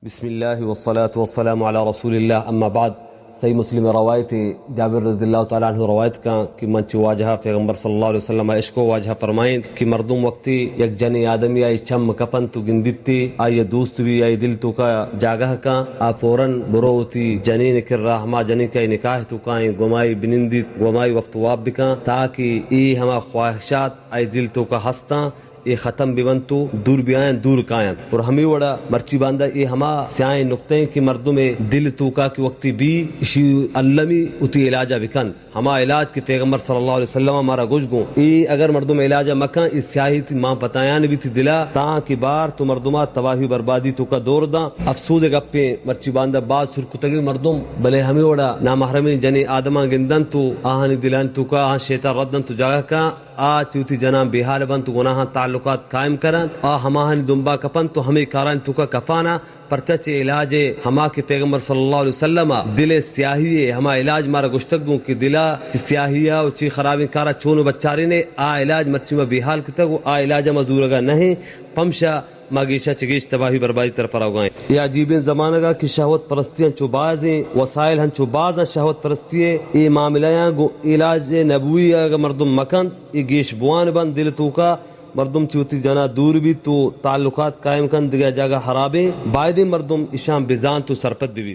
بسم الله والصلاة والسلام على رسول الله أما بعد. صحیح مسلم روایت جابر رضی اللہ تعالیٰ عنہ روایت کا کہ منچ واجہ پیغمبر صلی اللہ علیہ وسلم عشق واجہ فرمائیں کہ مردم وقتی یک جن آدمی آئی چم کپن تو گندتی آئی دوست بھی آئی دل تو کا جاگہ کا آ پورن بروتی جنین کر رہا ہما جنین کا نکاح تو کائیں گمائی بنندی گمائی وقت واب بکا تاکہ ای ہما خواہشات آئی دل تو کا ہستا یہ ختم بیونتو دور بیائیں دور کائیں اور ہمیں وڑا مرچی باندھا یہ ہما سیائیں نقطیں کہ مردم دل توکا کی وقتی بھی اسی علمی اتی علاجہ بکن ہما علاج کے پیغمبر صلی اللہ علیہ وسلم ہمارا گوشگوں ای اگر مردم علاجہ مکان اس سیاہی تھی ماں پتایان بھی تھی دلا تاں کی بار تو مردمات تباہی بربادی تو کا دور دا افسود گپے مرچی باندھا بعض سرکتگی مردم بلے ہمیں وڑا نامحرمی جنی آدمان گندن تو آہنی دلان تو کا آہن شیطان ردن تو جگہ کا آ چوتی جناب بحال بن تو گناہ تعلقات قائم کرن آ ہماہن دنبا کپن تو ہمیں کاران تو کا کفانا پرچچ علاج ہما کے پیغمبر صلی اللہ علیہ وسلم دل سیاہی ہما علاج مارا گشتگوں کی دلا چی سیاہیا و چی خرابی کارا چون بچاری نے آ علاج مرچی میں بحال کتگو آ علاج مزورگا نہیں پمشا ماگیشا چگیش تباہی بربادی طرف راؤگائیں یہ عجیب زمانہ گا کہ شہوت پرستیاں چوبازیں وسائل ہن چوباز شہوت پرستیے یہ معاملہ گو علاج نبوی اگر مردم مکن یہ گیش بوان بند دل تو کا مردم چوتی جنا دور بھی تو تعلقات قائم کن دیگا جگہ خرابیں بائد مردم اشام بزان تو سرپت بھی